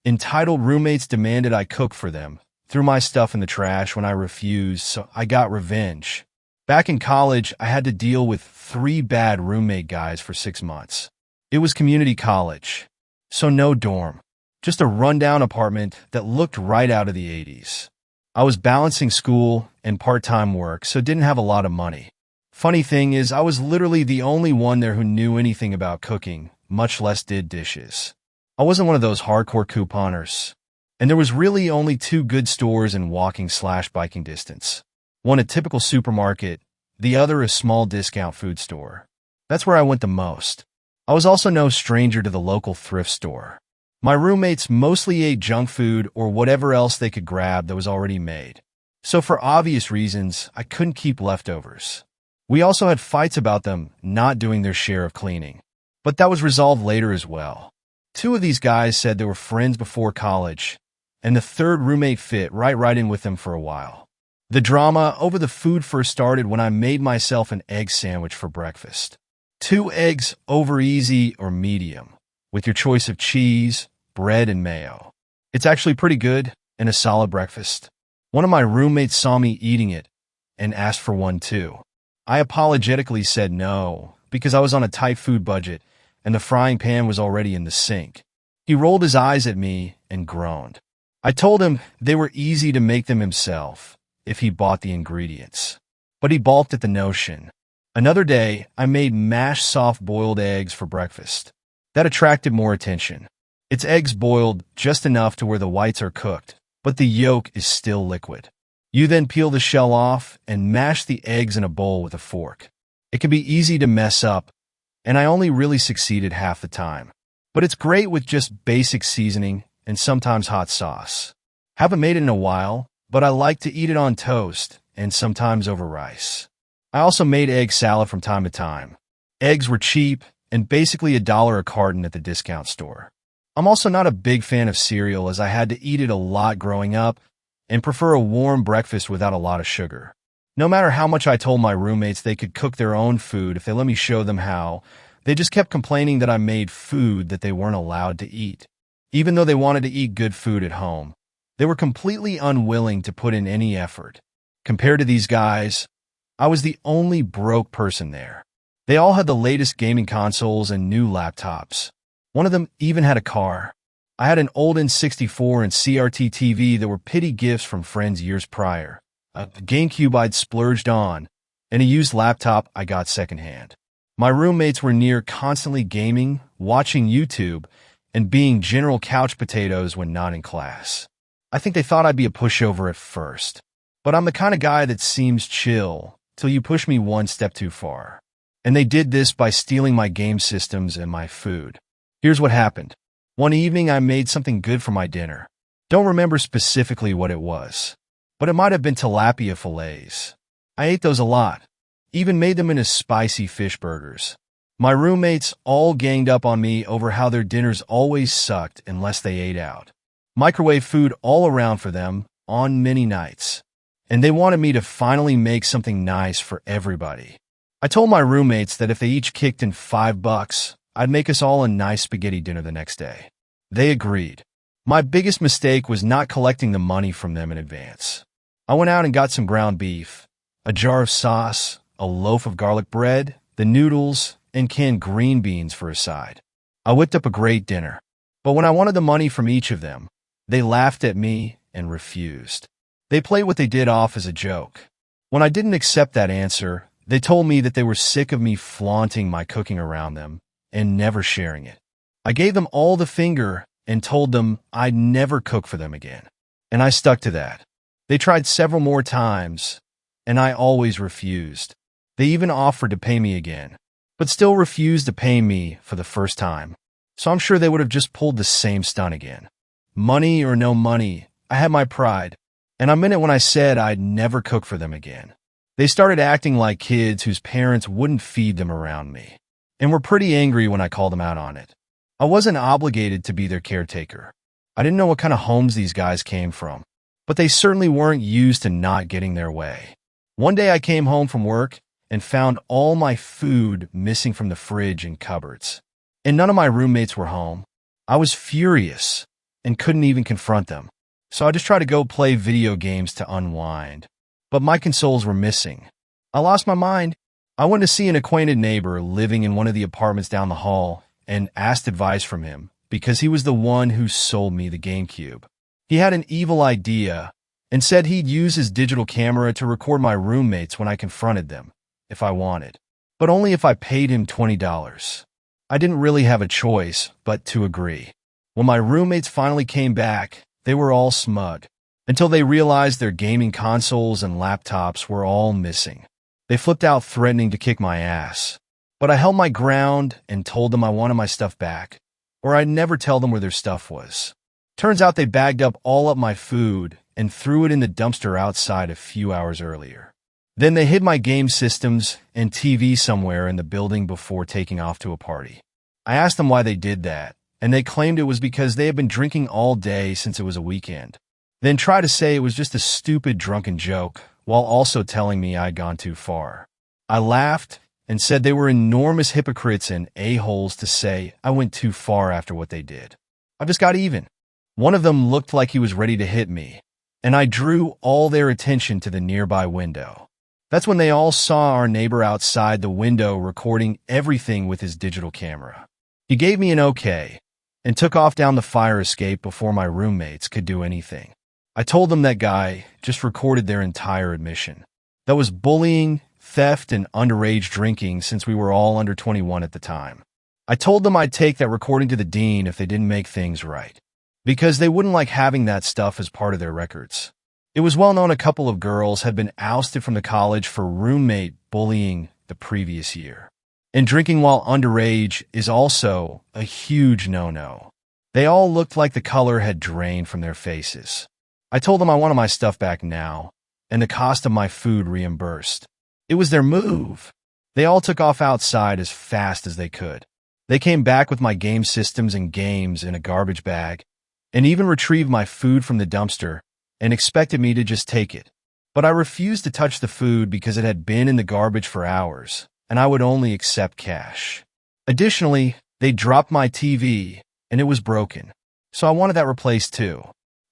Entitled roommates demanded I cook for them, threw my stuff in the trash when I refused, so I got revenge. Back in college, I had to deal with 3 bad roommate guys for 6 months. It was community college, so no dorm, just a rundown apartment that looked right out of the 80s. I was balancing school and part-time work, so didn't have a lot of money. Funny thing is, I was literally the only one there who knew anything about cooking, much less did dishes. I wasn't one of those hardcore couponers. And there was really only 2 good stores in walking/biking distance. One a typical supermarket, the other a small discount food store. That's where I went the most. I was also no stranger to the local thrift store. My roommates mostly ate junk food or whatever else they could grab that was already made. So for obvious reasons, I couldn't keep leftovers. We also had fights about them not doing their share of cleaning. But that was resolved later as well. 2 of these guys said they were friends before college, and the 3rd roommate fit right in with them for a while. The drama over the food first started when I made myself an egg sandwich for breakfast. 2 eggs over easy or medium, with your choice of cheese, bread, and mayo. It's actually pretty good and a solid breakfast. One of my roommates saw me eating it and asked for one too. I apologetically said no, because I was on a tight food budget and the frying pan was already in the sink. He rolled his eyes at me and groaned. I told him they were easy to make them himself if he bought the ingredients. But he balked at the notion. Another day, I made mashed soft-boiled eggs for breakfast. That attracted more attention. It's eggs boiled just enough to where the whites are cooked, but the yolk is still liquid. You then peel the shell off and mash the eggs in a bowl with a fork. It can be easy to mess up, and I only really succeeded half the time. But it's great with just basic seasoning and sometimes hot sauce. Haven't made it in a while, but I like to eat it on toast and sometimes over rice. I also made egg salad from time to time. Eggs were cheap and basically $1 a carton at the discount store. I'm also not a big fan of cereal as I had to eat it a lot growing up and prefer a warm breakfast without a lot of sugar. No matter how much I told my roommates they could cook their own food if they let me show them how, they just kept complaining that I made food that they weren't allowed to eat. Even though they wanted to eat good food at home, they were completely unwilling to put in any effort. Compared to these guys, I was the only broke person there. They all had the latest gaming consoles and new laptops. One of them even had a car. I had an old N64 and CRT TV that were pity gifts from friends years prior, a GameCube I'd splurged on, and a used laptop I got secondhand. My roommates were near constantly gaming, watching YouTube, and being general couch potatoes when not in class. I think they thought I'd be a pushover at first, but I'm the kind of guy that seems chill till you push me one step too far. And they did this by stealing my game systems and my food. Here's what happened. One evening I made something good for my dinner. Don't remember specifically what it was, but it might have been tilapia fillets. I ate those a lot, even made them into spicy fish burgers. My roommates all ganged up on me over how their dinners always sucked unless they ate out. Microwave food all around for them on many nights. And they wanted me to finally make something nice for everybody. I told my roommates that if they each kicked in $5, I'd make us all a nice spaghetti dinner the next day. They agreed. My biggest mistake was not collecting the money from them in advance. I went out and got some ground beef, a jar of sauce, a loaf of garlic bread, the noodles, and canned green beans for a side. I whipped up a great dinner. But when I wanted the money from each of them, they laughed at me and refused. They played what they did off as a joke. When I didn't accept that answer, they told me that they were sick of me flaunting my cooking around them and never sharing it. I gave them all the finger and told them I'd never cook for them again. And I stuck to that. They tried several more times, and I always refused. They even offered to pay me again, but still refused to pay me for the first time. So I'm sure they would have just pulled the same stunt again. Money or no money, I had my pride, and I meant it when I said I'd never cook for them again. They started acting like kids whose parents wouldn't feed them around me, and were pretty angry when I called them out on it. I wasn't obligated to be their caretaker. I didn't know what kind of homes these guys came from, but they certainly weren't used to not getting their way. One day I came home from work and found all my food missing from the fridge and cupboards, and none of my roommates were home. I was furious, and couldn't even confront them. So I just tried to go play video games to unwind. But my consoles were missing. I lost my mind. I went to see an acquainted neighbor living in one of the apartments down the hall and asked advice from him because he was the one who sold me the GameCube. He had an evil idea and said he'd use his digital camera to record my roommates when I confronted them, if I wanted, but only if I paid him $20. I didn't really have a choice but to agree. When my roommates finally came back, they were all smug, until they realized their gaming consoles and laptops were all missing. They flipped out threatening to kick my ass, but I held my ground and told them I wanted my stuff back, or I'd never tell them where their stuff was. Turns out they bagged up all of my food and threw it in the dumpster outside a few hours earlier. Then they hid my game systems and TV somewhere in the building before taking off to a party. I asked them why they did that, and they claimed it was because they had been drinking all day since it was a weekend. Then tried to say it was just a stupid drunken joke, while also telling me I'd gone too far. I laughed and said they were enormous hypocrites and a-holes to say I went too far after what they did. I just got even. One of them looked like he was ready to hit me, and I drew all their attention to the nearby window. That's when they all saw our neighbor outside the window recording everything with his digital camera. He gave me an okay and took off down the fire escape before my roommates could do anything. I told them that guy just recorded their entire admission. That was bullying, theft, and underage drinking since we were all under 21 at the time. I told them I'd take that recording to the dean if they didn't make things right, because they wouldn't like having that stuff as part of their records. It was well known a couple of girls had been ousted from the college for roommate bullying the previous year. And drinking while underage is also a huge no-no. They all looked like the color had drained from their faces. I told them I wanted my stuff back now, and the cost of my food reimbursed. It was their move. They all took off outside as fast as they could. They came back with my game systems and games in a garbage bag, and even retrieved my food from the dumpster, and expected me to just take it. But I refused to touch the food because it had been in the garbage for hours, and I would only accept cash. Additionally, they dropped my TV, and it was broken, so I wanted that replaced too.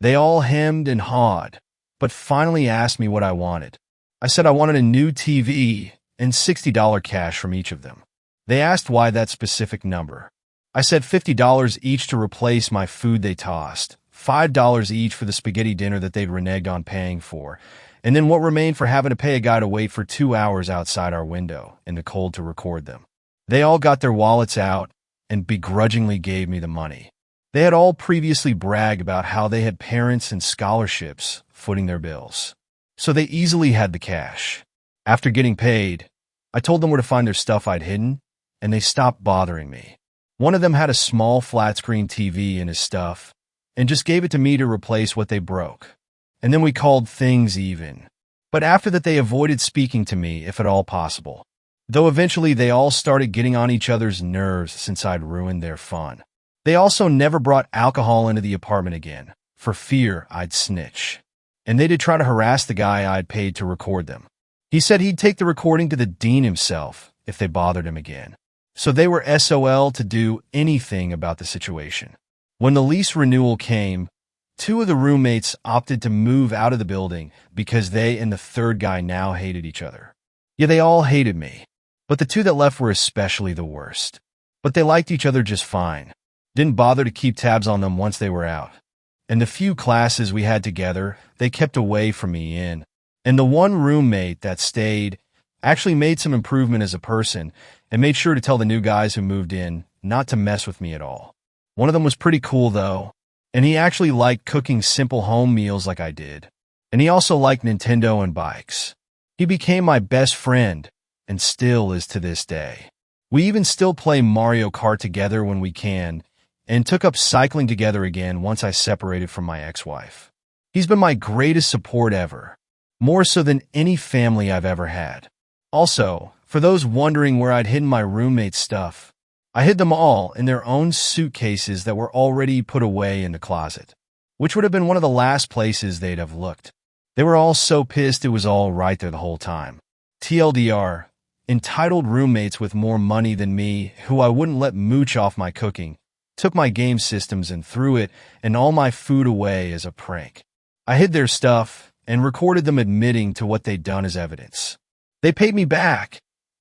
They all hemmed and hawed, but finally asked me what I wanted. I said I wanted a new TV and $60 cash from each of them. They asked why that specific number. I said $50 each to replace my food they tossed, $5 each for the spaghetti dinner that they'd reneged on paying for, and then what remained for having to pay a guy to wait for 2 hours outside our window in the cold to record them. They all got their wallets out and begrudgingly gave me the money. They had all previously bragged about how they had parents and scholarships footing their bills, so they easily had the cash. After getting paid, I told them where to find their stuff I'd hidden, and they stopped bothering me. One of them had a small flat-screen TV in his stuff, and just gave it to me to replace what they broke. And then we called things even. But after that they avoided speaking to me if at all possible, though eventually they all started getting on each other's nerves since I'd ruined their fun. They also never brought alcohol into the apartment again, for fear I'd snitch. And they did try to harass the guy I'd paid to record them. He said he'd take the recording to the dean himself if they bothered him again. So they were SOL to do anything about the situation. When the lease renewal came, 2 of the roommates opted to move out of the building because they and the third guy now hated each other. Yeah, they all hated me, but the 2 that left were especially the worst. But they liked each other just fine. Didn't bother to keep tabs on them once they were out. And the few classes we had together, they kept away from me in. And the one roommate that stayed actually made some improvement as a person and made sure to tell the new guys who moved in not to mess with me at all. One of them was pretty cool though, and he actually liked cooking simple home meals like I did. And he also liked Nintendo and bikes. He became my best friend and still is to this day. We even still play Mario Kart together when we can, and took up cycling together again once I separated from my ex-wife. He's been my greatest support ever, more so than any family I've ever had. Also, for those wondering where I'd hidden my roommate's stuff, I hid them all in their own suitcases that were already put away in the closet, which would have been one of the last places they'd have looked. They were all so pissed it was all right there the whole time. TLDR, entitled roommates with more money than me who I wouldn't let mooch off my cooking, took my game systems and threw it and all my food away as a prank. I hid their stuff and recorded them admitting to what they'd done as evidence. They paid me back,